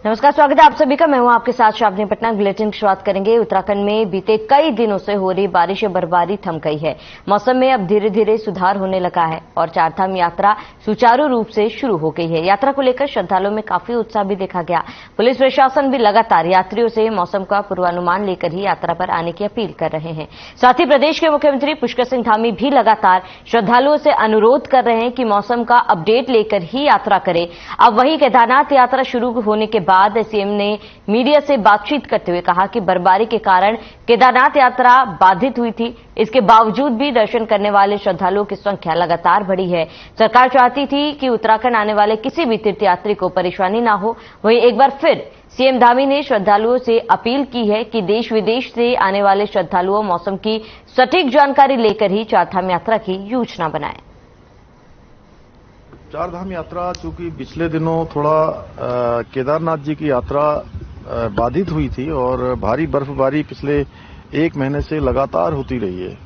नमस्कार, स्वागत है आप सभी का। मैं हूं आपके साथ शावनी पटना। बुलेटिन की शुरुआत करेंगे। उत्तराखंड में बीते कई दिनों से हो रही बारिश या बर्फबारी थम गई है। मौसम में अब धीरे धीरे सुधार होने लगा है और चारधाम यात्रा सुचारू रूप से शुरू हो गई है। यात्रा को लेकर श्रद्धालुओं में काफी उत्साह भी देखा गया। पुलिस प्रशासन भी लगातार यात्रियों से मौसम का पूर्वानुमान लेकर ही यात्रा पर आने की अपील कर रहे हैं। साथ ही प्रदेश के मुख्यमंत्री पुष्कर सिंह धामी भी लगातार श्रद्धालुओं से अनुरोध कर रहे हैं कि मौसम का अपडेट लेकर ही यात्रा करें। अब वहीं केदारनाथ यात्रा शुरू होने के बाद सीएम ने मीडिया से बातचीत करते हुए कहा कि बर्फबारी के कारण केदारनाथ यात्रा बाधित हुई थी। इसके बावजूद भी दर्शन करने वाले श्रद्धालुओं की संख्या लगातार बढ़ी है। सरकार चाहती थी कि उत्तराखंड आने वाले किसी भी तीर्थयात्री को परेशानी न हो। वहीं एक बार फिर सीएम धामी ने श्रद्धालुओं से अपील की है कि देश विदेश से आने वाले श्रद्धालुओं मौसम की सटीक जानकारी लेकर ही चारधाम यात्रा की योजना बनाएं। चारधाम यात्रा चूंकि पिछले दिनों थोड़ा केदारनाथ जी की यात्रा बाधित हुई थी और भारी बर्फबारी पिछले एक महीने से लगातार होती रही है,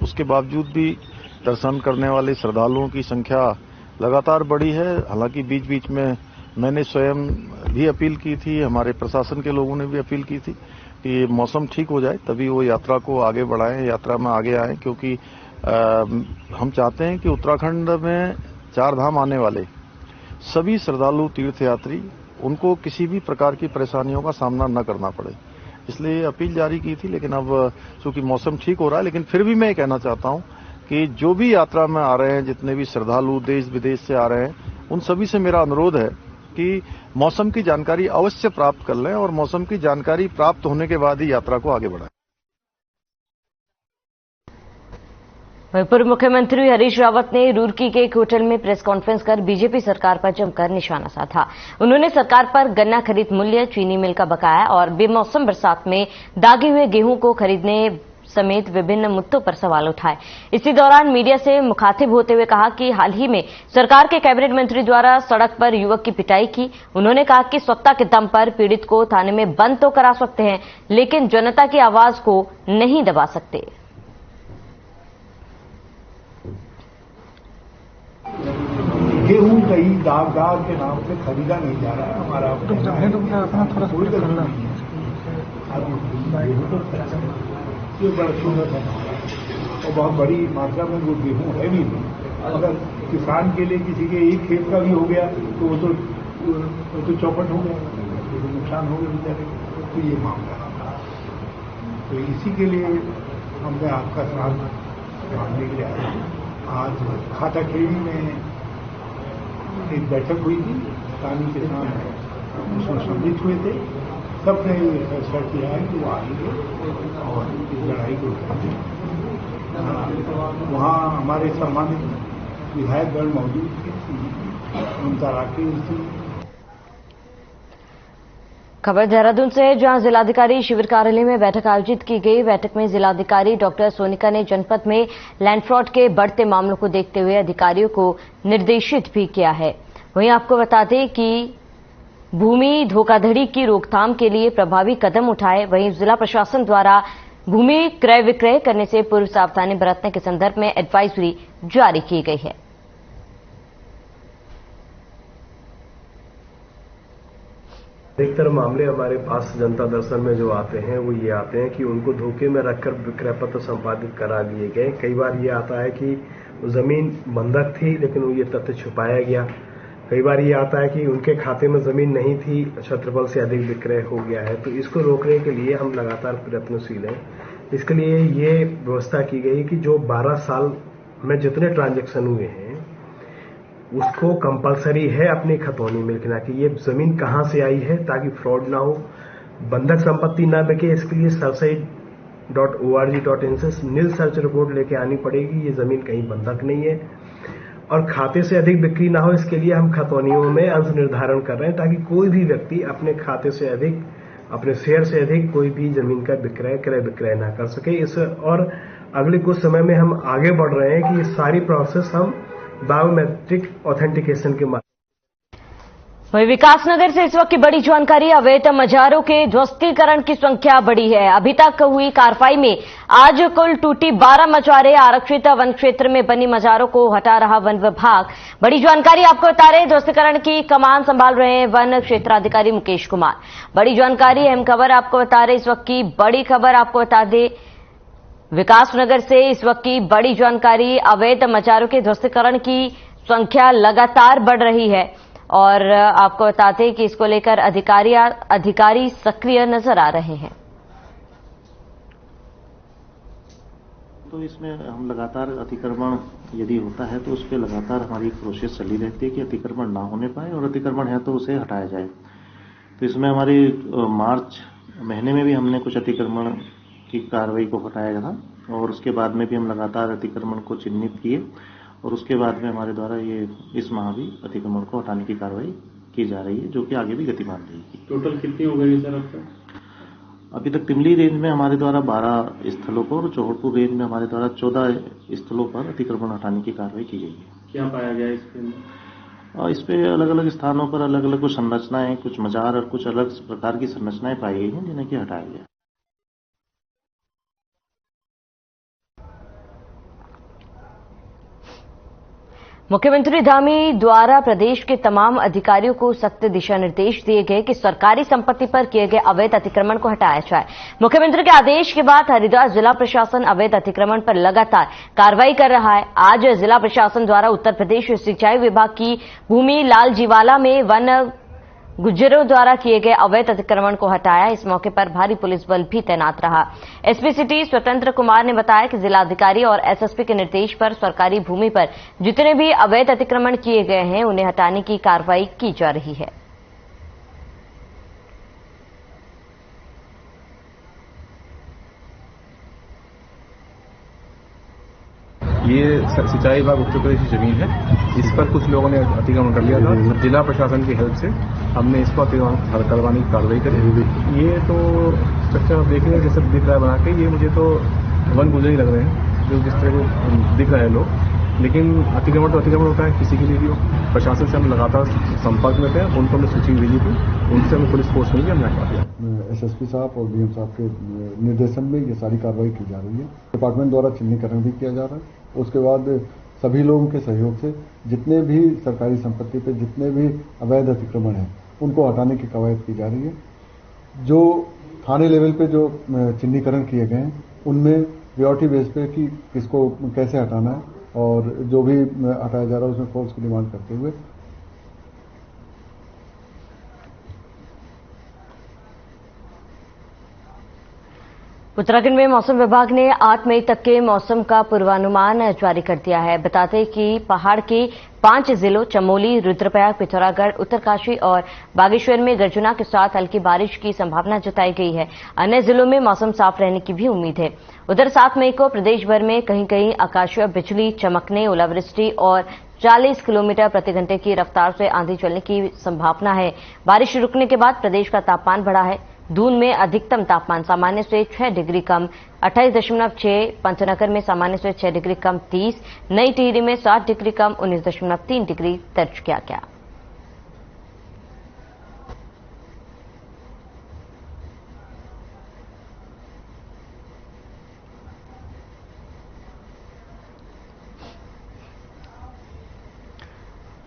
उसके बावजूद भी दर्शन करने वाले श्रद्धालुओं की संख्या लगातार बढ़ी है। हालांकि बीच बीच में मैंने स्वयं भी अपील की थी, हमारे प्रशासन के लोगों ने भी अपील की थी कि मौसम ठीक हो जाए तभी वो यात्रा को आगे बढ़ाएं, यात्रा में आगे आएं, क्योंकि हम चाहते हैं कि उत्तराखंड में चारधाम आने वाले सभी श्रद्धालु तीर्थयात्री उनको किसी भी प्रकार की परेशानियों का सामना न करना पड़े, इसलिए अपील जारी की थी। लेकिन अब चूंकि मौसम ठीक हो रहा है, लेकिन फिर भी मैं कहना चाहता हूं कि जो भी यात्रा में आ रहे हैं, जितने भी श्रद्धालु देश विदेश से आ रहे हैं, उन सभी से मेरा अनुरोध है कि मौसम की जानकारी अवश्य प्राप्त कर लें और मौसम की जानकारी प्राप्त होने के बाद ही यात्रा को आगे बढ़ाएं। पूर्व मुख्यमंत्री हरीश रावत ने रुड़की के एक होटल में प्रेस कॉन्फ्रेंस कर बीजेपी सरकार पर जमकर निशाना साधा। उन्होंने सरकार पर गन्ना खरीद मूल्य, चीनी मिल का बकाया और बेमौसम बरसात में दागे हुए गेहूं को खरीदने समेत विभिन्न मुद्दों पर सवाल उठाए। इसी दौरान मीडिया से मुखातिब होते हुए कहा कि हाल ही में सरकार के कैबिनेट मंत्री द्वारा सड़क पर युवक की पिटाई की। उन्होंने कहा कि सत्ता के दम पर पीड़ित को थाने में बंद तो करा सकते हैं, लेकिन जनता की आवाज को नहीं दबा सकते। गेहूं कहीं दाग के नाम पे खरीदा नहीं जा रहा है। हमारा कोई गलती नहीं है। ये बड़ा सुंदर है और बहुत बड़ी मात्रा में वो गेहूं है भी नहीं। अगर किसान के लिए किसी के एक खेत का भी हो गया तो वो तो चौपट हो गया, तो नुकसान हो गया बेचारे। तो ये मामला है, तो इसी के लिए हमने आपका साथ मांगने के लिए आया। आज खाताखेड़ी में एक बैठक हुई थी, स्थानीय किसान उसमें सम्मिलित हुए थे। सबने ये फैसला किया है कि वो आएंगे और इस लड़ाई को उठाएंगे। वहाँ हमारे सम्मानित विधायकगण मौजूद थे, ममता राकेश जी। खबर देहरादून से है, जहां जिलाधिकारी शिविर कार्यालय में बैठक आयोजित की गई। बैठक में जिलाधिकारी डॉक्टर सोनिका ने जनपद में लैंड फ्रॉड के बढ़ते मामलों को देखते हुए अधिकारियों को निर्देशित भी किया है। वहीं आपको बता दें कि भूमि धोखाधड़ी की रोकथाम के लिए प्रभावी कदम उठाए। वहीं जिला प्रशासन द्वारा भूमि क्रय विक्रय करने से पूर्व सावधानी बरतने के संदर्भ में एडवाइजरी जारी की गई है। अधिकतर मामले हमारे पास जनता दर्शन में जो आते हैं वो ये आते हैं कि उनको धोखे में रखकर विक्रय पत्र संपादित करा लिए गए। कई बार ये आता है कि जमीन बंधक थी लेकिन ये तथ्य छुपाया गया। कई बार ये आता है कि उनके खाते में जमीन नहीं थी, क्षेत्रफल से अधिक विक्रय हो गया है। तो इसको रोकने के लिए हम लगातार प्रयत्नशील हैं। इसके लिए ये व्यवस्था की गई कि जो 12 साल में जितने ट्रांजैक्शन हुए हैं उसको कंपलसरी है अपनी खतौनी में लिखना कि ये जमीन कहां से आई है, ताकि फ्रॉड ना हो, बंधक संपत्ति ना बिके। इसके लिए sarsaid.org.in से नील सर्च रिपोर्ट लेके आनी पड़ेगी, ये जमीन कहीं बंधक नहीं है। और खाते से अधिक बिक्री ना हो, इसके लिए हम खतौनियों में अंश निर्धारण कर रहे हैं, ताकि कोई भी व्यक्ति अपने खाते से अधिक, अपने शेयर से अधिक कोई भी जमीन का क्रय विक्रय ना कर सके। इस और अगले कुछ समय में हम आगे बढ़ रहे हैं कि ये सारी प्रोसेस हम बायोमेट्रिक ऑथेंटिकेशन के माध्यम। वहीं विकासनगर से इस वक्त की बड़ी जानकारी, अवैध मजारों के ध्वस्तीकरण की संख्या बढ़ी है। अभी तक हुई कार्रवाई में आज कुल टूटी 12 मजारें। आरक्षित वन क्षेत्र में बनी मजारों को हटा रहा वन विभाग। बड़ी जानकारी आपको बता रहे, ध्वस्तीकरण की कमान संभाल रहे हैं वन क्षेत्राधिकारी मुकेश कुमार। बड़ी जानकारी, अहम खबर आपको बता रहे, इस वक्त की बड़ी खबर आपको बता दें, विकासनगर से इस वक्त की बड़ी जानकारी, अवैध मजारों के ध्वस्तीकरण की संख्या लगातार बढ़ रही है और आपको बता दें कि इसको लेकर अधिकारी सक्रिय नजर आ रहे हैं। तो इसमें हम लगातार अतिक्रमण यदि होता है तो उस पर लगातार हमारी कोशिश चली रहती है कि अतिक्रमण ना होने पाए और अतिक्रमण है तो उसे हटाया जाए। तो इसमें हमारी मार्च महीने में भी हमने कुछ अतिक्रमण की कार्रवाई को हटाया था और उसके बाद में भी हम लगातार अतिक्रमण को चिन्हित किए और उसके बाद में हमारे द्वारा ये इस माह भी अतिक्रमण को हटाने की कार्रवाई की जा रही है, जो कि आगे भी गतिमान रहेगी। टोटल कितनी हो गई सर अब तक? अभी तक तिमली रेंज में हमारे द्वारा 12 स्थलों पर और चौहटपुर रेंज में हमारे द्वारा 14 स्थलों पर अतिक्रमण हटाने की कार्रवाई की गई है। क्या पाया गया इस पे अलग अलग स्थानों पर अलग अलग कुछ संरचनाएं, कुछ मजार और कुछ अलग प्रकार की संरचनाएं पाई गई हैं जिन्हें कि हटाया गया। मुख्यमंत्री धामी द्वारा प्रदेश के तमाम अधिकारियों को सख्त दिशा निर्देश दिए गए कि सरकारी संपत्ति पर किए गए अवैध अतिक्रमण को हटाया जाए। मुख्यमंत्री के आदेश के बाद हरिद्वार जिला प्रशासन अवैध अतिक्रमण पर लगातार कार्रवाई कर रहा है। आज जिला प्रशासन द्वारा उत्तर प्रदेश सिंचाई विभाग की भूमि लालजीवाला में वन गुज्जरों द्वारा किए गए अवैध अतिक्रमण को हटाया। इस मौके पर भारी पुलिस बल भी तैनात रहा। एसपी सिटी स्वतंत्र कुमार ने बताया कि जिलाधिकारी और एसएसपी के निर्देश पर सरकारी भूमि पर जितने भी अवैध अतिक्रमण किए गए हैं उन्हें हटाने की कार्रवाई की जा रही है। ये सिंचाई विभाग उत्तर प्रदेश की जमीन है, इस पर कुछ लोगों ने अतिक्रमण कर लिया था। जिला प्रशासन की हेल्प से हमने इसको अतिक्रमण करवाने की कार्रवाई करी। ये तो स्ट्रक्चर आप देख रहे हैं जैसे दिख रहा है बना के, ये मुझे तो वन गुजर ही लग रहे हैं जो जिस तरह को दिख रहे हैं लोग। लेकिन अतिक्रमण तो अतिक्रमण होता है, किसी के लिए भी हो। प्रशासन से हम लगातार संपर्क में थे, उनको हमने सूची भेजी थी, उनसे हमें पुलिस फोर्स मिली, हमने हटा दिया। एसएसपी साहब और डीएम साहब के निर्देशन में ये सारी कार्रवाई की जा रही है। डिपार्टमेंट द्वारा चिन्हीकरण भी किया जा रहा है। उसके बाद सभी लोगों के सहयोग से जितने भी सरकारी संपत्ति पे जितने भी अवैध अतिक्रमण हैं उनको हटाने की कवायद की जा रही है। जो थाने लेवल पे जो चिन्हीकरण किए गए हैं उनमें प्रायोरिटी बेस पे कि किसको कैसे हटाना है और जो भी हटाया जा रहा है उसमें फोर्स की डिमांड करते हुए उत्तराखंड में मौसम विभाग ने 8 मई तक के मौसम का पूर्वानुमान जारी कर दिया है। बताते कि पहाड़ के 5 जिलों चमोली, रुद्रप्रयाग, पिथौरागढ़, उत्तरकाशी और बागेश्वर में गर्जना के साथ हल्की बारिश की संभावना जताई गई है। अन्य जिलों में मौसम साफ रहने की भी उम्मीद है। उधर 7 मई को प्रदेश भर में कहीं कहीं आकाशीय बिजली चमकने, ओलावृष्टि और 40 किलोमीटर प्रति घंटे की रफ्तार से आंधी चलने की संभावना है। बारिश रुकने के बाद प्रदेश का तापमान बढ़ा है। दून में अधिकतम तापमान सामान्य से 6 डिग्री कम 28.6, पंचनगर में सामान्य से 6 डिग्री कम 30, नई टिहरी में 7 डिग्री कम 19.3 डिग्री दर्ज किया गया।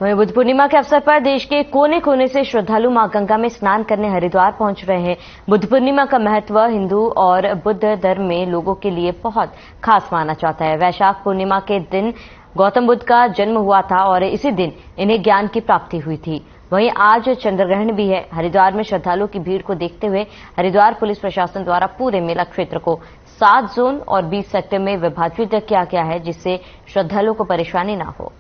वहीं बुद्ध पूर्णिमा के अवसर पर देश के कोने कोने से श्रद्धालु मां गंगा में स्नान करने हरिद्वार पहुंच रहे हैं। बुद्ध पूर्णिमा का महत्व हिंदू और बुद्ध धर्म में लोगों के लिए बहुत खास माना जाता है। वैशाख पूर्णिमा के दिन गौतम बुद्ध का जन्म हुआ था और इसी दिन इन्हें ज्ञान की प्राप्ति हुई थी। वहीं आज चंद्रग्रहण भी है। हरिद्वार में श्रद्धालुओं की भीड़ को देखते हुए हरिद्वार पुलिस प्रशासन द्वारा पूरे मेला क्षेत्र को 7 जोन और 20 सेक्टर में विभाजित किया गया है, जिससे श्रद्धालुओं को परेशानी न हो।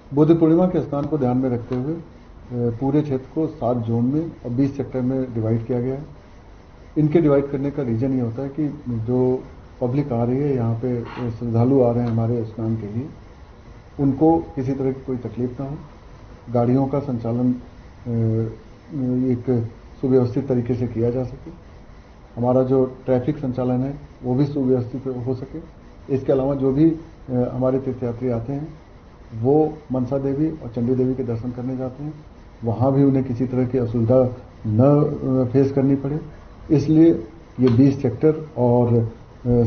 बुद्ध पूर्णिमा के स्नान को ध्यान में रखते हुए पूरे क्षेत्र को 7 जोन में और 20 सेक्टर में डिवाइड किया गया है। इनके डिवाइड करने का रीजन ये होता है कि जो पब्लिक आ रही है यहाँ पे, श्रद्धालु आ रहे हैं हमारे स्नान के लिए, उनको किसी तरह की कोई तकलीफ ना हो। गाड़ियों का संचालन एक सुव्यवस्थित तरीके से किया जा सके हमारा जो ट्रैफिक संचालन है वो भी सुव्यवस्थित हो सके। इसके अलावा जो भी हमारे तीर्थयात्री आते हैं वो मनसा देवी और चंडी देवी के दर्शन करने जाते हैं, वहाँ भी उन्हें किसी तरह की असुविधा न फेस करनी पड़े, इसलिए ये 20 सेक्टर और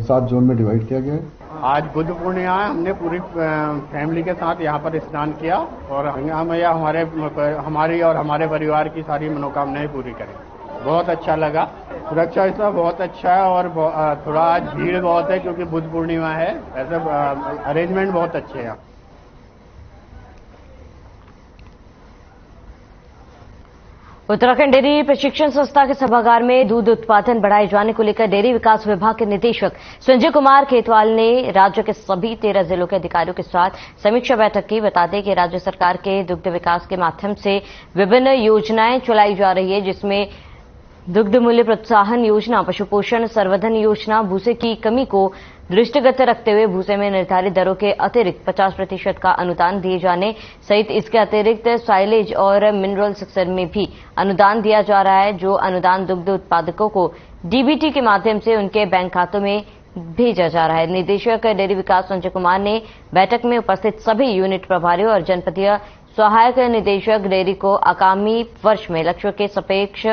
7 जोन में डिवाइड किया गया है। आज बुद्ध पूर्णिमा है, हमने पूरी फैमिली के साथ यहाँ पर स्नान किया और हमारी और हमारे परिवार की सारी मनोकामनाएं पूरी करें। बहुत अच्छा लगा, सुरक्षा इसका बहुत अच्छा है और थोड़ा आज भीड़ बहुत है क्योंकि बुद्ध पूर्णिमा है, ऐसे अरेंजमेंट बहुत अच्छे हैं। उत्तराखंड डेयरी प्रशिक्षण संस्था के सभागार में दूध उत्पादन बढ़ाए जाने को लेकर डेयरी विकास विभाग के निदेशक संजय कुमार खेतवाल ने राज्य के सभी 13 जिलों के अधिकारियों के साथ समीक्षा बैठक की। बता दें कि राज्य सरकार के दुग्ध विकास के माध्यम से विभिन्न योजनाएं चलाई जा रही है, जिसमें दुग्ध मूल्य प्रोत्साहन योजना, पशु पोषण संवर्धन योजना, भूसे की कमी को दृष्टिगत रखते हुए भूसे में निर्धारित दरों के अतिरिक्त 50% का अनुदान दिए जाने सहित इसके अतिरिक्त साइलेज और मिनरल सेक्टर में भी अनुदान दिया जा रहा है, जो अनुदान दुग्ध उत्पादकों को डीबीटी के माध्यम से उनके बैंक खातों में भेजा जा रहा है। निदेशक डेयरी विकास संजय कुमार ने बैठक में उपस्थित सभी यूनिट प्रभारियों और जनपदीय सहायक निदेशक डेयरी को आगामी वर्ष में लक्ष्यों के सापेक्ष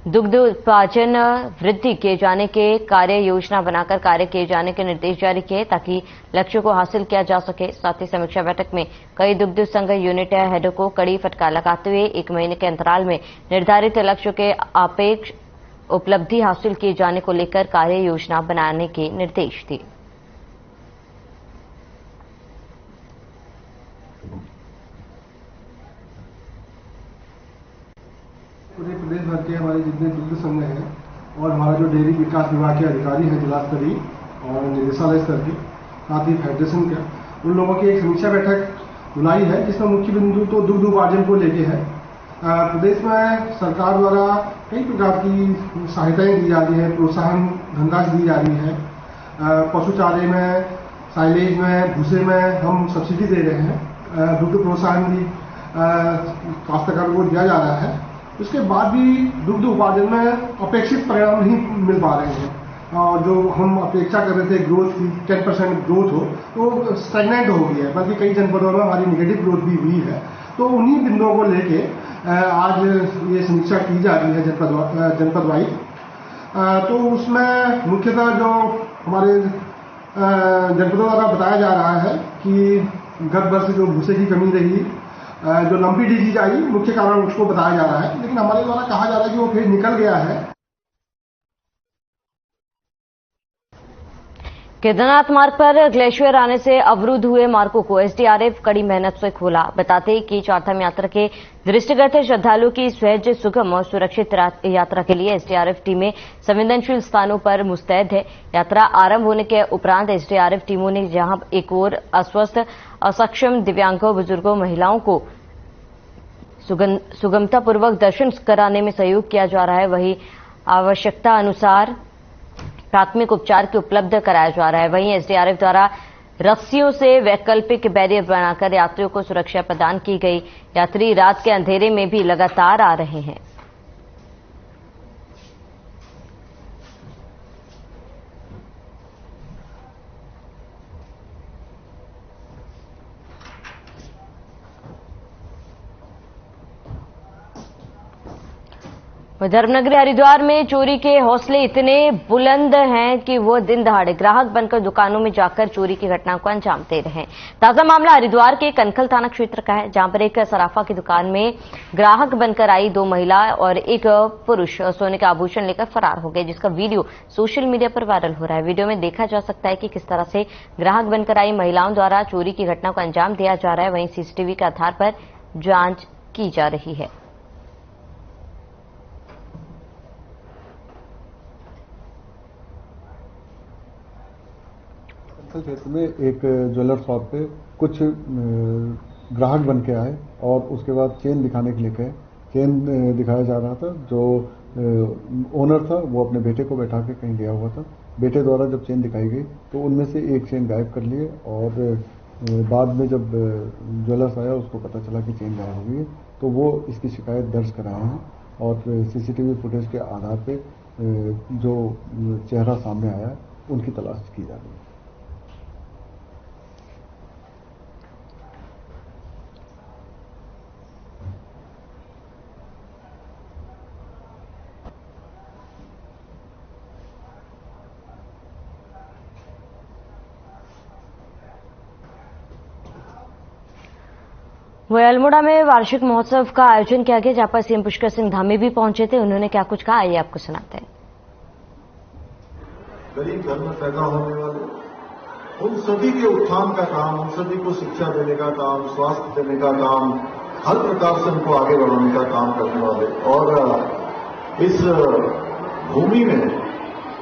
दुग्ध उत्पादन वृद्धि किए जाने के कार्य योजना बनाकर कार्य किए जाने के निर्देश जारी किए ताकि लक्ष्यों को हासिल किया जा सके। साथ ही समीक्षा बैठक में कई दुग्ध संघ यूनिट हेडों को कड़ी फटकार लगाते हुए 1 महीने के अंतराल में निर्धारित लक्ष्यों के अपेक्ष उपलब्धि हासिल किए जाने को लेकर कार्य योजना बनाने के निर्देश दिए। पूरे प्रदेश भर के हमारे जितने दुग्ध संघ हैं और हमारा जो डेयरी विकास विभाग के अधिकारी हैं जिला स्तरीय और निदेशालय स्तर के, साथ ही फेडरेशन का, उन लोगों की एक समीक्षा बैठक बुलाई है, जिसमें मुख्य बिंदु तो दुग्ध उपार्जन को लेके है। प्रदेश में सरकार द्वारा कई प्रकार की सहायताएं दी जा रही है, प्रोत्साहन धनराशि दी जा रही है। पशु चारे में, साइलेज में, भूसे में हम सब्सिडी दे रहे हैं, दुग्ध प्रोत्साहन भी काश्तकारों को दिया जा रहा है। उसके बाद भी दुग्ध उपार्जन में अपेक्षित परिणाम नहीं मिल पा रहे हैं और जो हम अपेक्षा कर रहे थे ग्रोथ की 10% ग्रोथ हो तो स्टैग्नेंट हो गई है, बल्कि कई जनपदों में हमारी नेगेटिव ग्रोथ भी हुई है। तो उन्हीं बिंदुओं को लेके आज ये समीक्षा की जा रही है जनपद वाइज। तो उसमें मुख्यतः जो हमारे जनपदों द्वारा बताया जा रहा है कि गत वर्ष जो भूसे की कमी रही, जो लंपी डिजीज आई, मुख्य कारण उसको बताया जा रहा है, लेकिन हमारे द्वारा कहा जा रहा है कि वो फिर निकल गया है। केदारनाथ मार्ग पर ग्लेशियर आने से अवरुद्ध हुए मार्गों को एसडीआरएफ कड़ी मेहनत से खोला। बताते कि चारधाम यात्रा के दृष्टिगत श्रद्धालुओं की सहज, सुगम और सुरक्षित यात्रा के लिए एसडीआरएफ टीमें संवेदनशील स्थानों पर मुस्तैद है। यात्रा आरंभ होने के उपरांत एसडीआरएफ टीमों ने जहां एक ओर अस्वस्थ, असक्षम, दिव्यांगों, बुजुर्गों, महिलाओं को सुगमतापूर्वक दर्शन कराने में सहयोग किया जा रहा है, वहीं आवश्यकता अनुसार प्राथमिक उपचार के उपलब्ध कराया जा रहा है। वहीं एसडीआरएफ द्वारा रस्सियों से वैकल्पिक बैरियर बनाकर यात्रियों को सुरक्षा प्रदान की गई। यात्री रात के अंधेरे में भी लगातार आ रहे हैं। धर्मनगरी हरिद्वार में चोरी के हौसले इतने बुलंद हैं कि वो दिन दहाड़े ग्राहक बनकर दुकानों में जाकर चोरी की घटना को अंजाम दे रहे हैं। ताजा मामला हरिद्वार के कनखल थाना क्षेत्र का है, जहां पर एक सराफा की दुकान में ग्राहक बनकर आई 2 महिला और एक पुरुष सोने का आभूषण लेकर फरार हो गए, जिसका वीडियो सोशल मीडिया पर वायरल हो रहा है। वीडियो में देखा जा सकता है कि किस तरह से ग्राहक बनकर आई महिलाओं द्वारा चोरी की घटना को अंजाम दिया जा रहा है। वहीं सीसीटीवी के आधार पर जांच की जा रही है। क्षेत्र में एक ज्वेलर शॉप पे कुछ ग्राहक बन के आए और उसके बाद चेन दिखाने के लिए कहे। चेन दिखाया जा रहा था, जो ओनर था वो अपने बेटे को बैठा के कहीं गया हुआ था। बेटे द्वारा जब चेन दिखाई गई तो उनमें से एक चेन गायब कर लिए और बाद में जब ज्वेलर्स आया उसको पता चला कि चेन गायब हो गई है, तो वो इसकी शिकायत दर्ज कराए हैं और सीसीटीवी फुटेज के आधार पे जो चेहरा सामने आया है उनकी तलाश की जा रही है। वही अल्मोड़ा में वार्षिक महोत्सव का आयोजन किया गया, जहां पर सीएम पुष्कर सिंह धामी भी पहुंचे थे। उन्होंने क्या कुछ कहा, आइए आपको सुनाते हैं। गरीब घर में पैदा होने वाले उन सभी के उत्थान का काम, उन सभी को शिक्षा देने का काम, स्वास्थ्य देने का काम, हर प्रकार से उनको आगे बढ़ाने का काम करने वाले, और इस भूमि में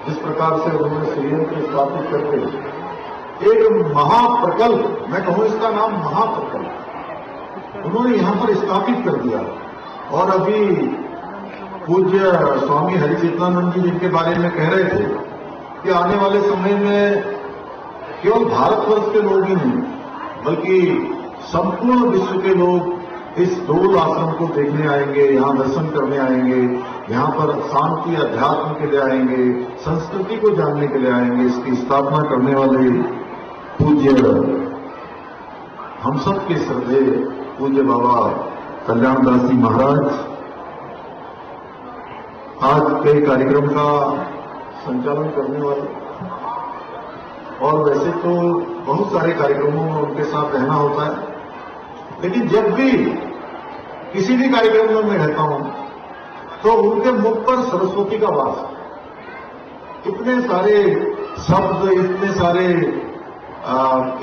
जिस प्रकार से उन्होंने संयंत्र स्थापित करके एक महाप्रकल्प, मैं कहूं इसका नाम महाप्रकल्प, उन्होंने यहां पर स्थापित कर दिया। और अभी पूज्य स्वामी हरिचेतनानंद जी जिनके बारे में कह रहे थे कि आने वाले समय में केवल भारतवर्ष के लोग ही नहीं बल्कि संपूर्ण विश्व के लोग इस डोल आश्रम को देखने आएंगे, यहां दर्शन करने आएंगे, यहां पर शांति अध्यात्म के लिए आएंगे, संस्कृति को जानने के लिए आएंगे। इसकी स्थापना करने वाले पूज्य हम सब के श्रद्धेय पूज्य बाबा कल्याणदास जी महाराज आज कई कार्यक्रम का संचालन करने वाले, और वैसे तो बहुत सारे कार्यक्रमों में उनके साथ रहना होता है, लेकिन जब भी किसी भी कार्यक्रम में मैं रहता हूं तो उनके मुख पर सरस्वती का वास, इतने सारे शब्द,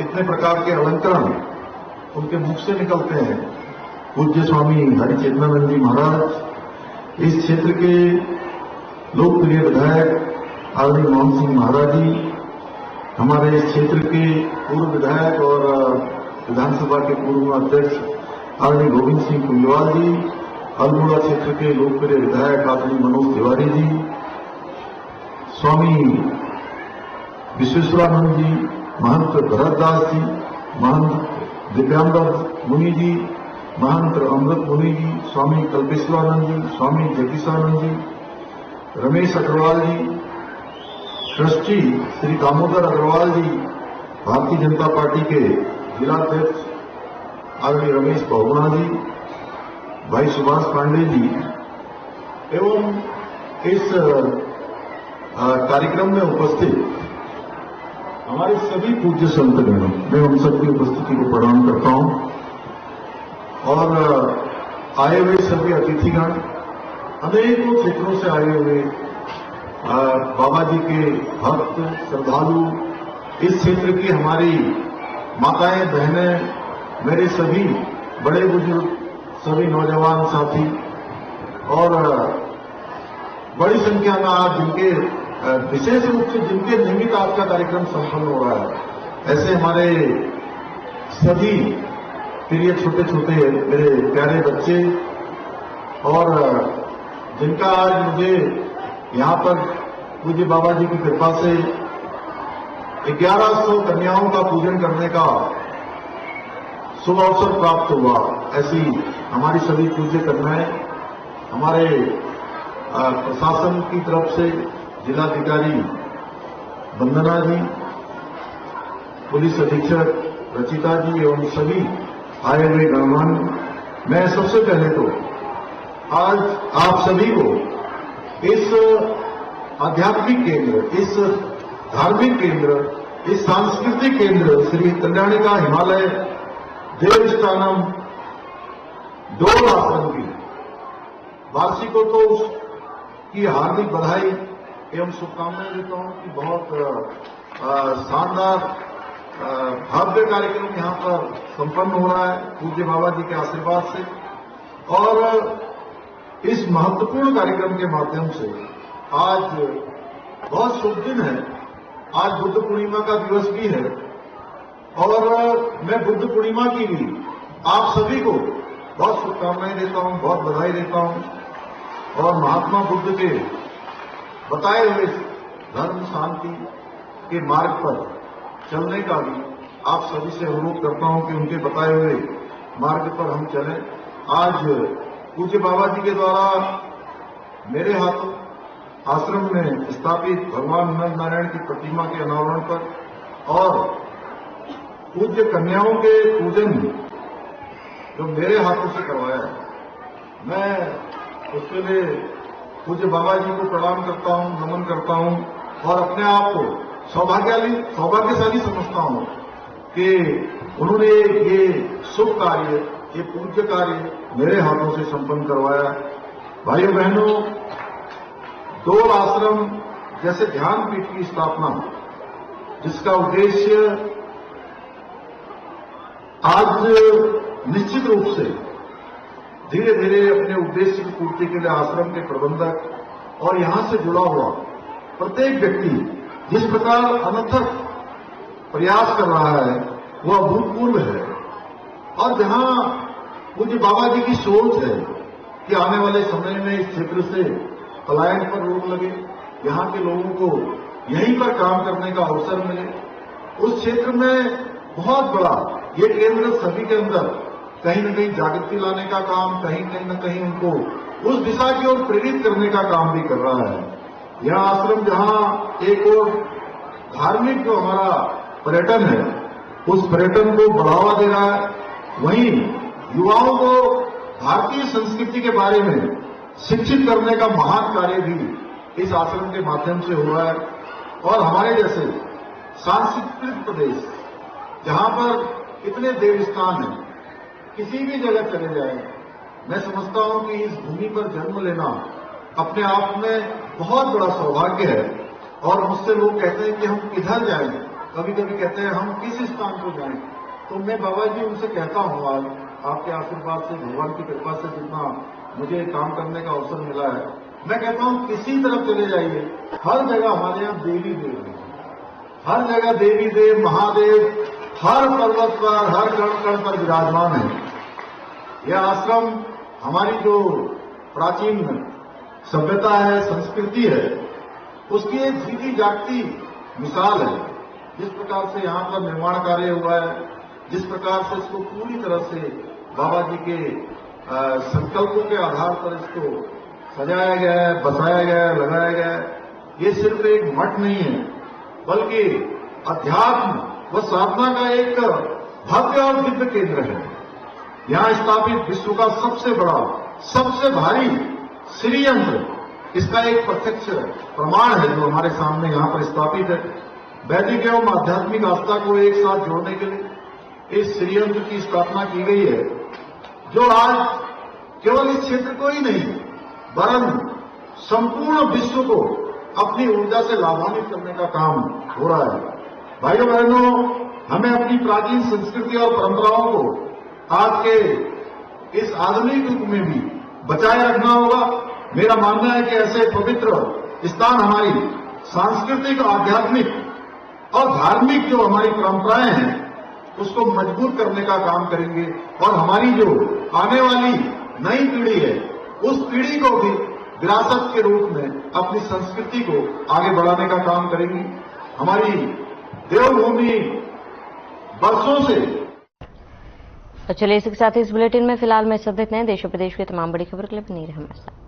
इतने प्रकार के अलंकरण उनके मुख से निकलते हैं। पूज्य स्वामी हरिचेतनानंद जी महाराज इस क्षेत्र के लोकप्रिय विधायक आदरणीय मोहन सिंह महाराज जी, हमारे इस क्षेत्र के पूर्व विधायक और विधानसभा के पूर्व अध्यक्ष आदरणीय गोविंद सिंह कुंजवाल जी, अल्मोड़ा क्षेत्र के लोकप्रिय विधायक आदरणीय मनोज तिवारी जी, स्वामी विश्वेश्वरानंद जी, महंत भरतदास जी, महंत दिव्यांबर मुनि जी, महंत अमृत मुनि जी, स्वामी कल्पेश्वरानंद जी, स्वामी जगदीशानंद जी, रमेश अग्रवाल जी, ट्रस्टी श्री दामोदर अग्रवाल जी, भारतीय जनता पार्टी के जिलाध्यक्ष आदरणीय रमेश बहुगुणा जी, भाई सुभाष पांडे जी, एवं इस कार्यक्रम में उपस्थित हमारे सभी पूज्य संतगणों, मैं उन सबकी उपस्थिति को प्रणाम करता हूं, और आए हुए सभी अतिथिगण, अनेकों क्षेत्रों से आए हुए बाबा जी के भक्त श्रद्धालु, इस क्षेत्र की हमारी माताएं बहनें, मेरे सभी बड़े बुजुर्ग, सभी नौजवान साथी, और बड़ी संख्या में आज जिनके विशेष रूप से जिनके निमित्त आज का कार्यक्रम संपन्न हो रहा है, ऐसे हमारे सभी प्रिय छोटे छोटे मेरे प्यारे बच्चे, और जिनका आज मुझे यहां पर पूज्य बाबा जी की कृपा से 1100 कन्याओं का पूजन करने का शुभ अवसर प्राप्त हुआ। ऐसी हमारी सभी पूज्य कन्याएं हमारे प्रशासन की तरफ से जिलाधिकारी वंदना जी, पुलिस अधीक्षक रचिता जी एवं सभी आए हुए गणमान्य, मैं सबसे पहले तो आज आप सभी को इस आध्यात्मिक केंद्र, इस धार्मिक केंद्र, इस सांस्कृतिक केंद्र श्री कल्याणिका हिमालय देवस्थानम डोल आश्रम की वार्षिकोत्सव की हार्दिक बधाई एवं शुभकामनाएं देता हूं कि बहुत शानदार भव्य कार्यक्रम यहां पर संपन्न हो रहा है पूज्य बाबा जी के आशीर्वाद से, और इस महत्वपूर्ण कार्यक्रम के माध्यम से आज बहुत शुभ दिन है। आज बुद्ध पूर्णिमा का दिवस भी है, और मैं बुद्ध पूर्णिमा की भी आप सभी को बहुत शुभकामनाएं देता हूं, बहुत बधाई देता हूं, और महात्मा बुद्ध के बताए हुए धर्म शांति के मार्ग पर चलने का भी आप सभी से अनुरोध करता हूं कि उनके बताए हुए मार्ग पर हम चलें। आज पूज्य बाबा जी के द्वारा मेरे हाथों आश्रम में स्थापित भगवान नर नारायण की प्रतिमा के अनावरण पर और पूज्य कन्याओं के पूजन जो मेरे हाथों से करवाया है, मैं उसके लिए पूज्य बाबा जी को प्रणाम करता हूं, नमन करता हूं और अपने आप को सौभाग्यशाली समझता हूं कि उन्होंने ये शुभ कार्य, ये पूज्य कार्य मेरे हाथों से संपन्न करवाया। भाइयों बहनों, दो आश्रम जैसे ध्यान पीठ की स्थापना, जिसका उद्देश्य आज निश्चित रूप से धीरे धीरे अपने उद्देश्य की पूर्ति के लिए आश्रम के प्रबंधक और यहां से जुड़ा हुआ प्रत्येक व्यक्ति जिस प्रकार अनथक प्रयास कर रहा है वह अभूतपूर्व है। और जहां पूज्य बाबा जी की सोच है कि आने वाले समय में इस क्षेत्र से पलायन पर रोक लगे, यहां के लोगों को यहीं पर काम करने का अवसर मिले, उस क्षेत्र में बहुत बड़ा ये केंद्र सभी के अंदर कहीं न कहीं जागृति लाने का काम, कहीं न कहीं उनको उस दिशा की ओर प्रेरित करने का काम भी कर रहा है। यह आश्रम जहां एक और धार्मिक जो हमारा पर्यटन है, उस पर्यटन को बढ़ावा दे रहा है, वहीं युवाओं को भारतीय संस्कृति के बारे में शिक्षित करने का महान कार्य भी इस आश्रम के माध्यम से हो रहा है। और हमारे जैसे सांस्कृतिक प्रदेश जहां पर इतने देव स्थान हैं, किसी भी जगह चले जाए, मैं समझता हूं कि इस भूमि पर जन्म लेना अपने आप में बहुत बड़ा सौभाग्य है। और मुझसे लोग कहते हैं कि हम किधर जाएं, कभी कभी कहते हैं हम किस स्थान को जाएं, तो मैं बाबा जी उनसे कहता हूं, आज आपके आशीर्वाद से, भगवान की कृपा से जितना मुझे काम करने का अवसर मिला है, मैं कहता हूं किसी तरफ चले जाइए, हर जगह हमारे यहाँ देवी देव हैं, हर जगह देवी देव, महादेव हर पर्वत पर, हर कण पर विराजमान है। यह आश्रम हमारी जो प्राचीन सभ्यता है, संस्कृति है, उसकी एक जीती जागती मिसाल है। जिस प्रकार से यहाँ पर निर्माण कार्य हुआ है, जिस प्रकार से इसको पूरी तरह से बाबा जी के संकल्पों के आधार पर इसको सजाया गया है, बसाया गया है, लगाया गया है, ये सिर्फ एक मठ नहीं है, बल्कि अध्यात्म व साधना का एक भव्य और दिव्य केंद्र है। यहां स्थापित विश्व का सबसे बड़ा, सबसे भारी श्रीयंत्र, इसका एक प्रत्यक्ष प्रमाण है जो हमारे सामने यहां पर स्थापित है। वैदिक एवं आध्यात्मिक आस्था को एक साथ जोड़ने के लिए इस श्रीयंत्र की स्थापना की गई है, जो आज केवल इस क्षेत्र को ही नहीं वरन संपूर्ण विश्व को अपनी ऊर्जा से लाभान्वित करने का काम हो रहा है। भाइयों बहनों, हमें अपनी प्राचीन संस्कृति और परंपराओं को आज के इस आधुनिक युग में भी बचाए रखना होगा। मेरा मानना है कि ऐसे पवित्र स्थान हमारी सांस्कृतिक, आध्यात्मिक और धार्मिक जो हमारी परंपराएं हैं उसको मजबूत करने का काम करेंगे और हमारी जो आने वाली नई पीढ़ी है उस पीढ़ी को भी विरासत के रूप में अपनी संस्कृति को आगे बढ़ाने का काम करेंगी। हमारी देवभूमि वर्षों से। तो चलिए इसके साथ ही इस बुलेटिन में फिलहाल मैं सब इतने देश और प्रदेश की तमाम बड़ी खबर के लिए बनी रहे हमारे साथ।